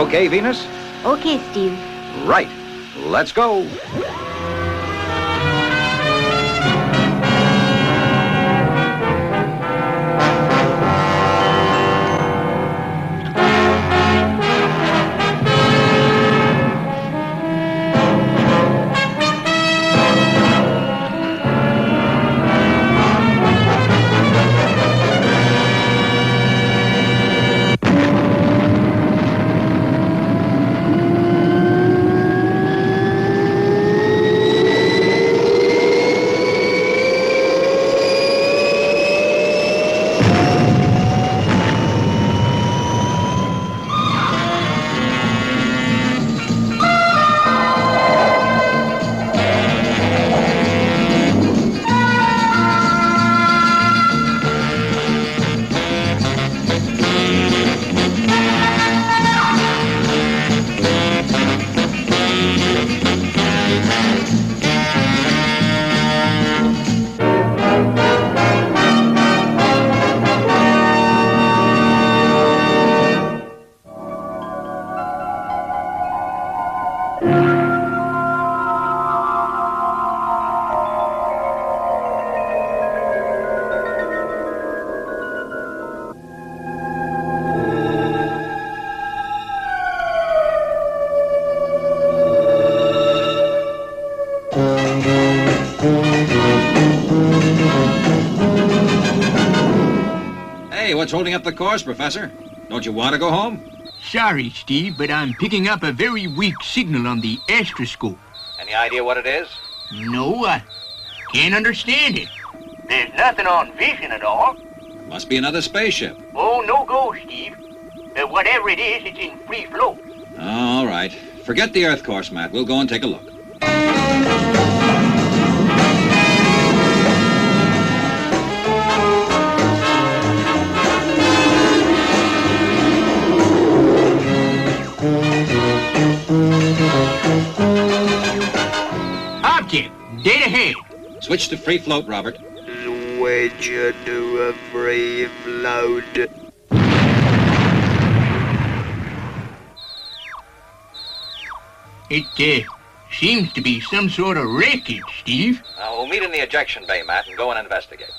Okay, Venus? Okay, Steve. Right. Let's go. Hey, what's holding up the course, Professor? Don't you want to go home? Sorry, Steve, but I'm picking up a very weak signal on the astroscope. Any idea what it is? No, I can't understand it. There's nothing on vision at all. Must be another spaceship. Oh, no go, Steve. Whatever it is, it's in free float. All right. Forget the Earth course, Matt. We'll go and take a look. Object, dead ahead. Switch to free float, Robert. Switch to a free float. It seems to be some sort of wreckage, Steve. We'll meet in the ejection bay, Matt, and go and investigate.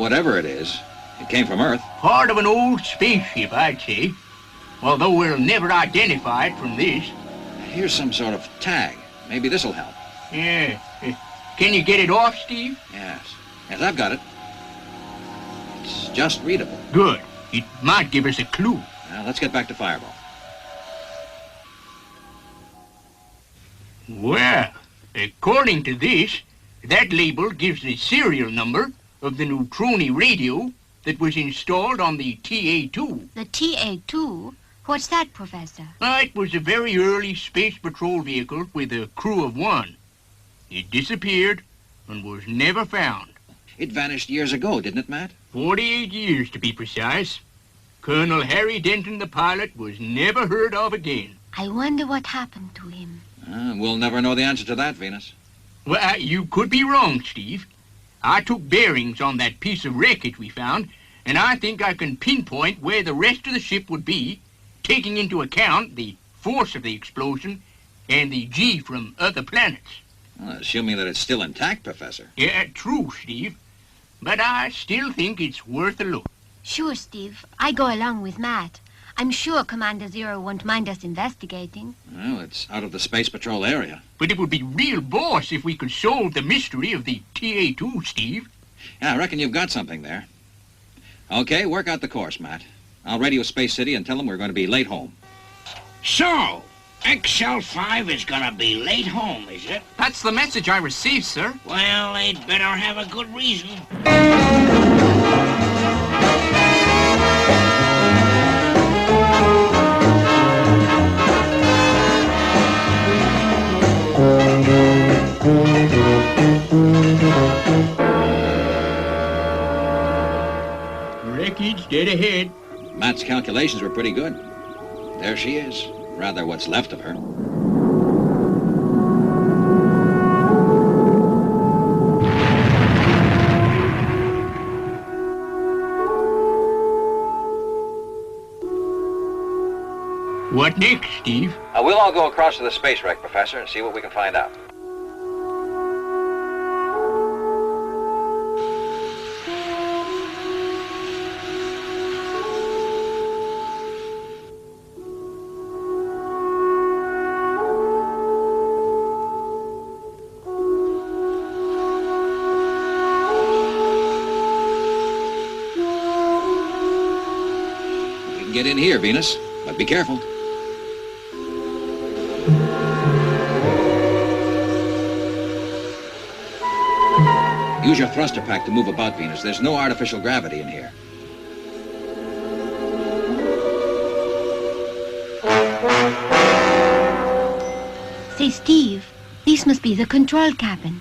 Whatever it is, it came from Earth. Part of an old spaceship, I'd say. Although we'll never identify it from this. Here's some sort of tag. Maybe this'll help. Yeah. Can you get it off, Steve? Yes. Yes, I've got it. It's just readable. Good. It might give us a clue. Now, let's get back to Fireball. Well, according to this, that label gives the serial number of the neutroni radio that was installed on the TA-2. The TA-2? What's that, Professor? It was a very early space patrol vehicle with a crew of one. It disappeared and was never found. It vanished years ago, didn't it, Matt? 48 years, to be precise. Colonel Harry Denton, the pilot, was never heard of again. I wonder what happened to him. We'll never know the answer to that, Venus. Well, you could be wrong, Steve. I took bearings on that piece of wreckage we found, and I think I can pinpoint where the rest of the ship would be, taking into account the force of the explosion and the G from other planets. Well, assuming that it's still intact, Professor. Yeah, true, Steve. But I still think it's worth a look. Sure, Steve. I go along with Matt. I'm sure Commander Zero won't mind us investigating. Well, it's out of the Space Patrol area. But it would be real boss if we could solve the mystery of the TA-2, Steve. Yeah, I reckon you've got something there. Okay, work out the course, Matt. I'll radio Space City and tell them we're going to be late home. So, XL5 is gonna be late home, is it? That's the message I received, sir. Well, they'd better have a good reason. wreckage dead ahead. Matt's calculations were pretty good. There she is. Rather, what's left of her. What next, Steve? We'll all go across to the space wreck, Professor, and see what we can find out. We can get in here, Venus, but be careful. Use your thruster pack to move about, Venus. There's no artificial gravity in here. Say, Steve, this must be the control cabin.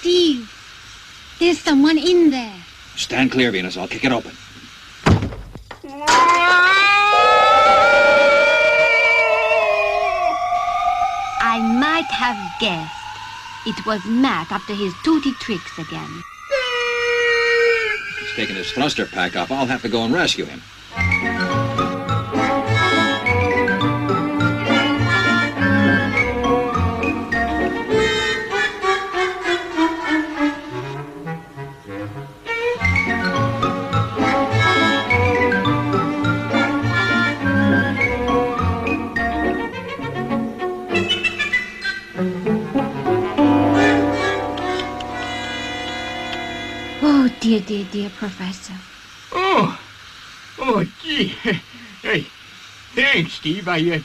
Steve, there's someone in there. Stand clear, Venus. I'll kick it open. I might have guessed. It was Matt up to his tooty tricks again. He's taking his thruster pack off. I'll have to go and rescue him. Oh, dear, dear, dear, Professor. Oh, gee. Hey, thanks, Steve. I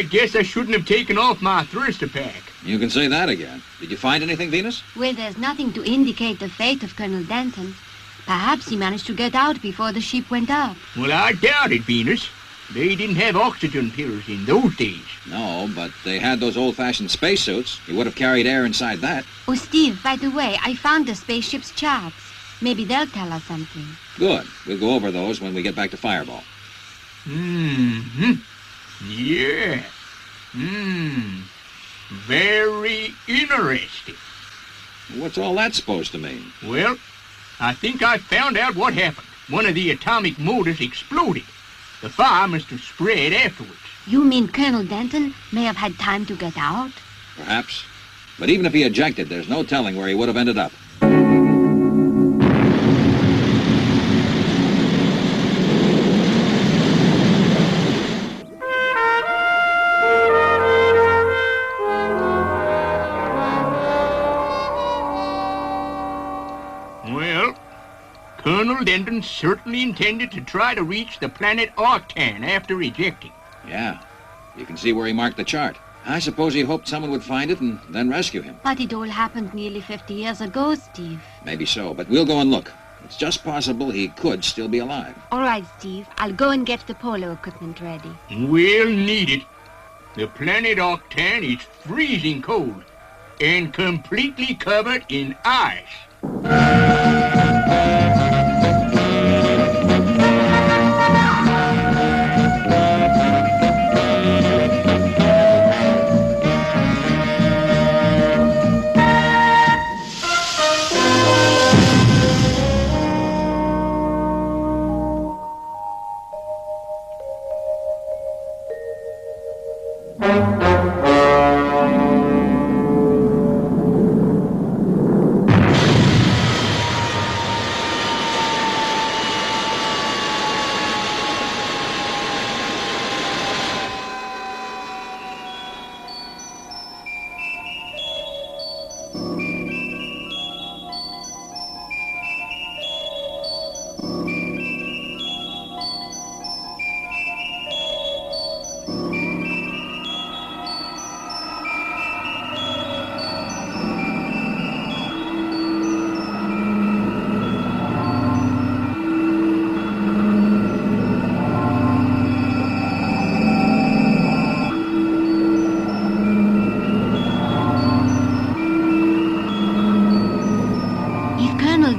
guess I shouldn't have taken off my thruster pack. You can say that again. Did you find anything, Venus? Well, there's nothing to indicate the fate of Colonel Denton. Perhaps he managed to get out before the ship went up. Well, I doubt it, Venus. They didn't have oxygen pills in those days. No, but they had those old-fashioned spacesuits. He would have carried air inside that. Oh, Steve, by the way, I found the spaceship's charts. Maybe they'll tell us something. Good. We'll go over those when we get back to Fireball. Mm-hmm. Yeah. Very interesting. What's all that supposed to mean? Well, I think I found out what happened. One of the atomic motors exploded. The fire must have spread afterwards. You mean Colonel Denton may have had time to get out? Perhaps. But even if he ejected, there's no telling where he would have ended up. Well, Colonel Denton certainly intended to try to reach the planet Octan after ejecting. Yeah. You can see where he marked the chart. I suppose he hoped someone would find it and then rescue him. But it all happened nearly 50 years ago, Steve. Maybe so, but we'll go and look. It's just possible he could still be alive. All right, Steve. I'll go and get the polo equipment ready. We'll need it. The planet Octan is freezing cold and completely covered in ice.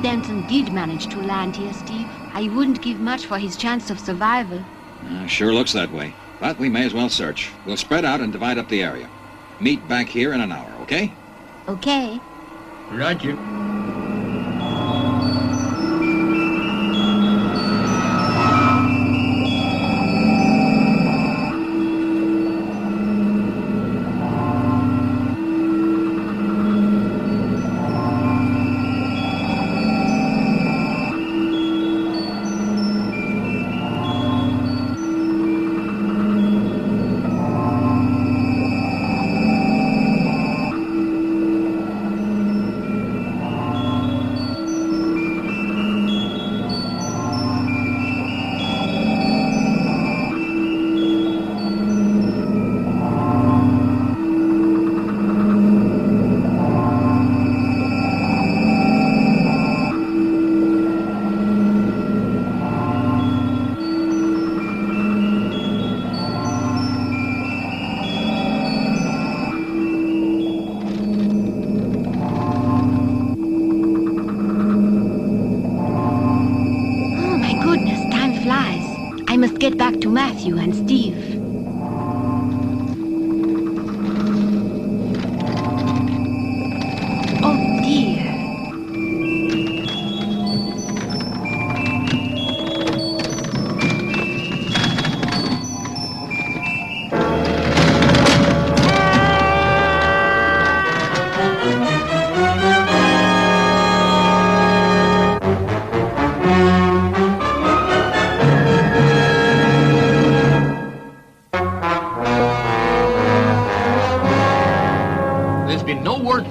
If Denton did manage to land here, Steve, I wouldn't give much for his chance of survival. Sure looks that way. But we may as well search. We'll spread out and divide up the area. Meet back here in an hour, okay? Okay. Roger. I must get back to Matthew and Steve. Oh dear.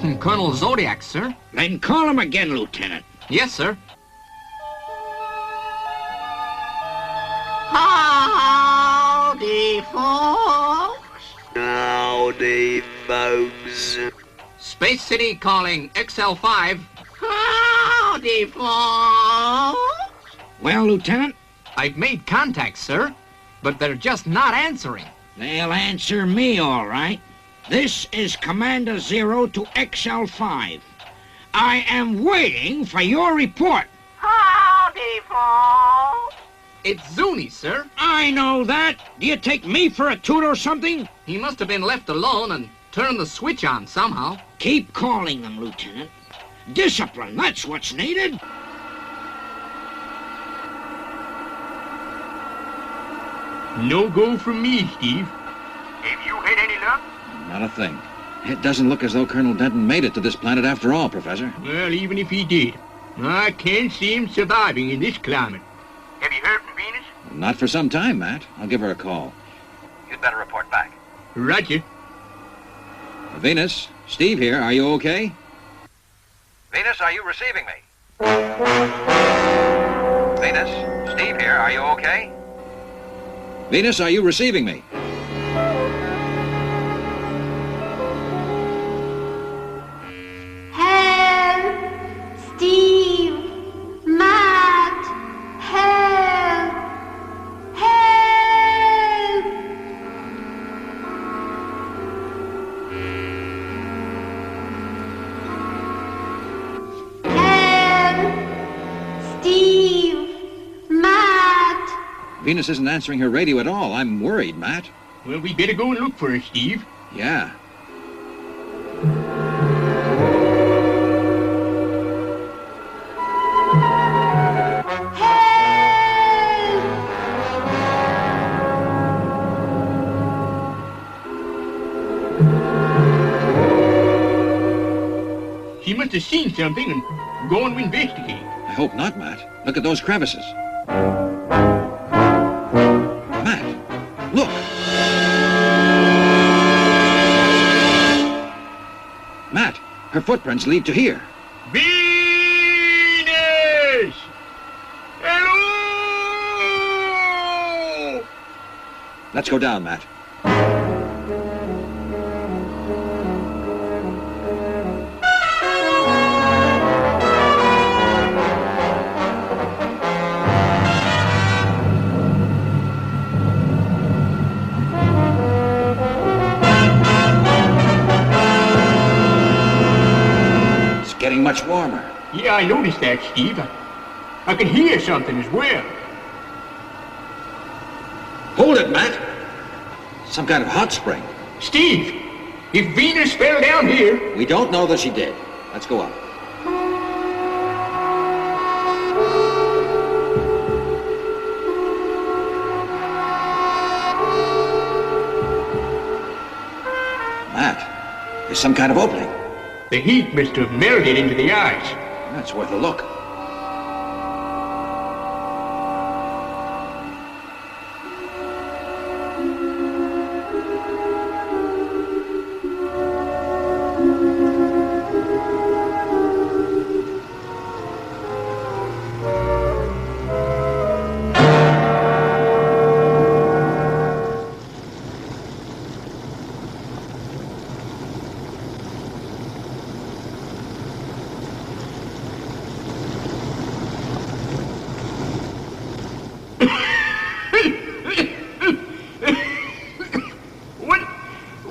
From Colonel Zodiac, sir. Then call him again, Lieutenant. Yes, sir. Howdy, folks. Howdy, folks. Space City calling XL5. Howdy, folks. Well, Lieutenant? I've made contact, sir, but they're just not answering. They'll answer me, all right. This is Commander Zero to XL5. I am waiting for your report. Howdy, folks. It's Zuni, sir. I know that. Do you take me for a toot or something? He must have been left alone and turned the switch on somehow. Keep calling them, Lieutenant. Discipline, that's what's needed. No go from me, Steve. Have you had any luck? Not a thing. It doesn't look as though Colonel Denton made it to this planet after all, Professor. Well, even if he did, I can't see him surviving in this climate. Have you heard from Venus? Not for some time, Matt. I'll give her a call. You'd better report back. Roger. Venus, Steve here. Are you okay? Venus, are you receiving me? Venus, Steve here. Are you okay? Venus, are you receiving me? Help! Steve! Matt! Help! Help! Help! Steve! Matt! Venus isn't answering her radio at all. I'm worried, Matt. Well, we better go and look for her, Steve. Yeah. She must have seen something and gone to investigate. I hope not, Matt. Look at those crevices. Matt, look. Matt, her footprints lead to here. Venus! Hello! Let's go down, Matt. Getting much warmer. Yeah, I noticed that, Steve. I could hear something as well. Hold it, Matt. Some kind of hot spring. Steve, if Venus fell down here... We don't know that she did. Let's go up. Matt, there's some kind of opening. The heat must have melted into the ice. That's worth a look.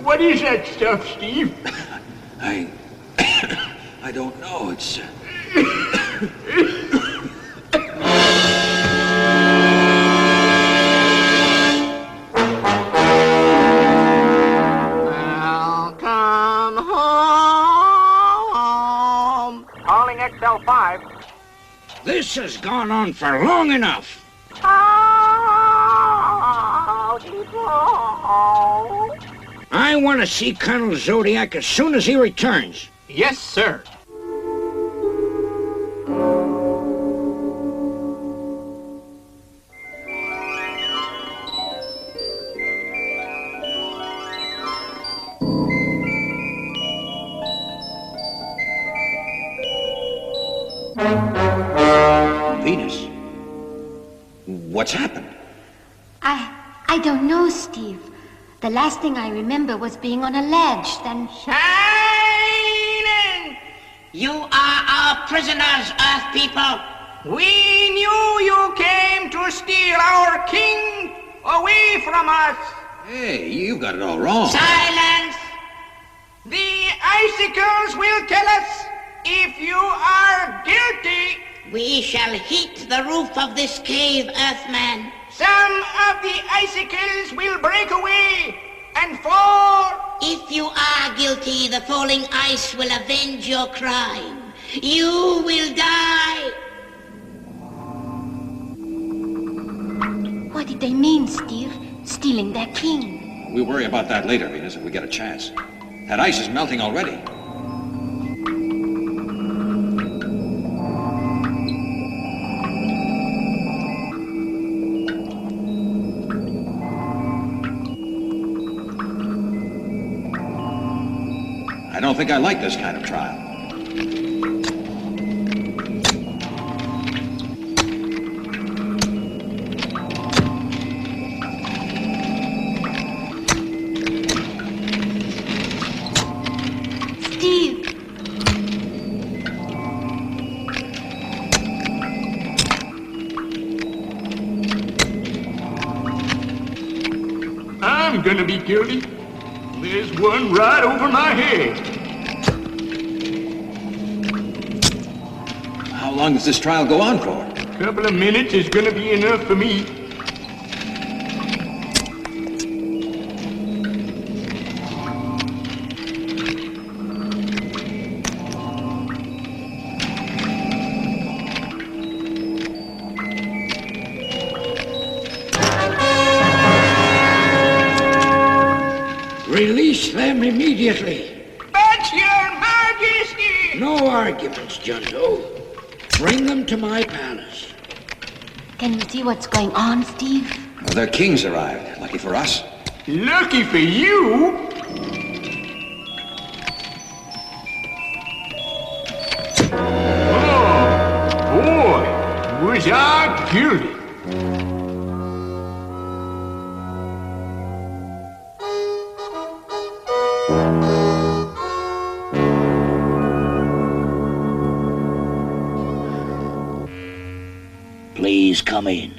What is that stuff, Steve? I don't know. It's... Welcome home. Calling XL5. This has gone on for long enough. Howdy, ho. I want to see Colonel Zodiac as soon as he returns. Yes, sir. Venus? What's happened? I don't know, Steve. The last thing I remember was being on a ledge, then... Shining! You are our prisoners, Earth people. We knew you came to steal our king away from us. Hey, you got it all wrong. Silence! The icicles will tell us if you are guilty. We shall heat the roof of this cave, Earthman. Some of the icicles will break away and fall. If you are guilty, the falling ice will avenge your crime. You will die. What did they mean, Steve? Stealing their king? We'll worry about that later, Venus, if we get a chance. That ice is melting already. I don't think I like this kind of trial. Steve! I'm gonna be guilty. There's one right over my head. How long does this trial go on for? A couple of minutes is gonna be enough for me. Release them immediately. But your majesty! No arguments, Jundo. Bring them to my palace. Can you see what's going on, Steve? Well, their king's arrived. Lucky for us. Lucky for you? Oh, boy, was I guilty. Please come in.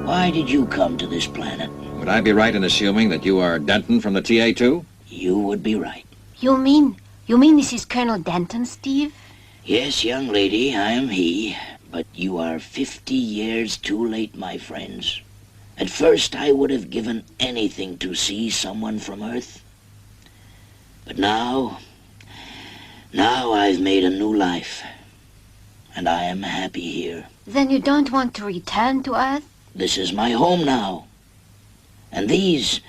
Why did you come to this planet? Would I be right in assuming that you are Denton from the TA-2? You would be right. You mean this is Colonel Denton, Steve? Yes, young lady, I am he. But you are 50 years too late, my friends. At first, I would have given anything to see someone from Earth. But now I've made a new life. And I am happy here. Then you don't want to return to Earth? This is my home now. And these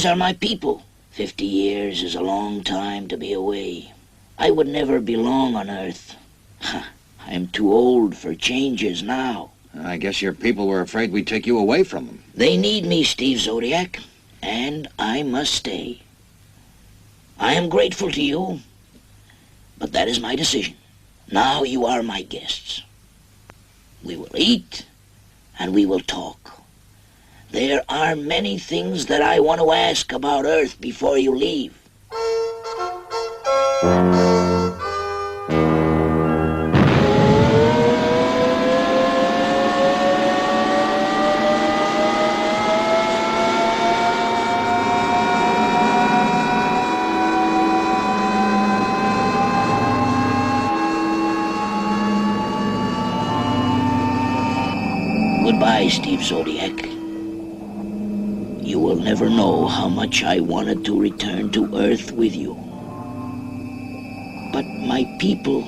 are my people. 50 years is a long time to be away. I would never belong on Earth. I am too old for changes now. I guess your people were afraid we'd take you away from them. They need me, Steve Zodiac, and I must stay. I am grateful to you, but that is my decision. Now you are my guests. We will eat, and we will talk. There are many things that I want to ask about Earth before you leave. Goodbye, Steve Zodiac. You will never know how much I wanted to return to Earth with you. But my people,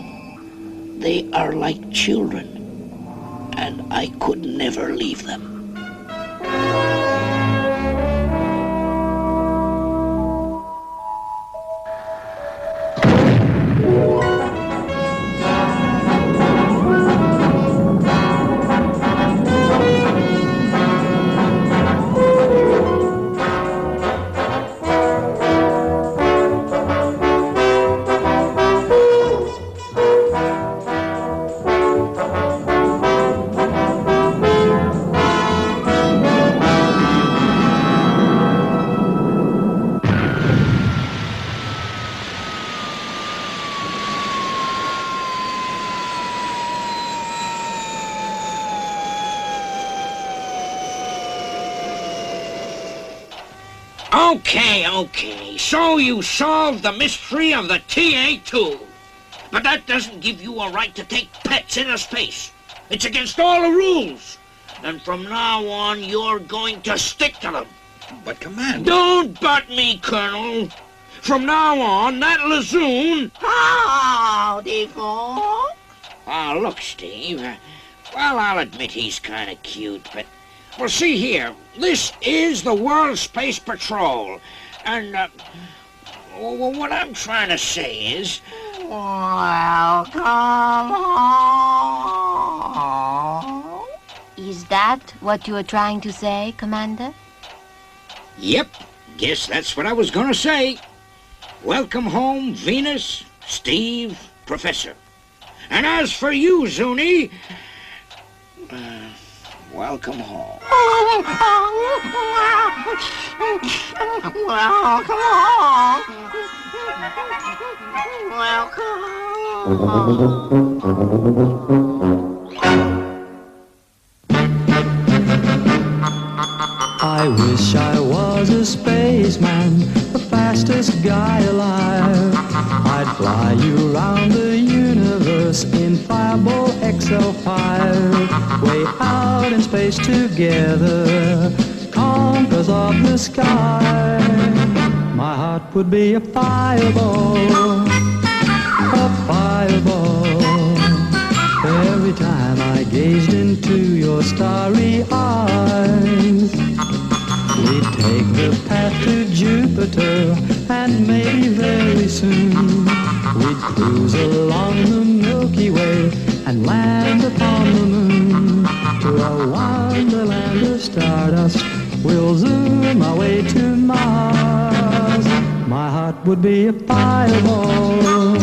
they are like children, and I could never leave them. Okay. So you solved the mystery of the TA-2. But that doesn't give you a right to take pets into space. It's against all the rules. And from now on, you're going to stick to them. But, Commander... Don't butt me, Colonel. From now on, that Lazoon... Howdy, folks. Ah, look, Steve. Well, I'll admit he's kind of cute, but... Well, see here. This is the World Space Patrol. And, what I'm trying to say is... Welcome home. Is that what you were trying to say, Commander? Yep. Guess that's what I was going to say. Welcome home, Venus, Steve, Professor. And as for you, Zuni... welcome home. Welcome home. Welcome I wish I was a spaceman, the fastest guy alive. I'd fly you around the universe in Fireball XL5. Way out in space together, conquerors of the sky. My heart would be a fireball, a fireball. Every time I gazed into your starry eyes. We'd take the path to Jupiter, and maybe very soon we'd cruise along the Milky Way and land upon the moon. To a wonderland of stardust, we'll zoom our way to Mars. My heart would be a fireball,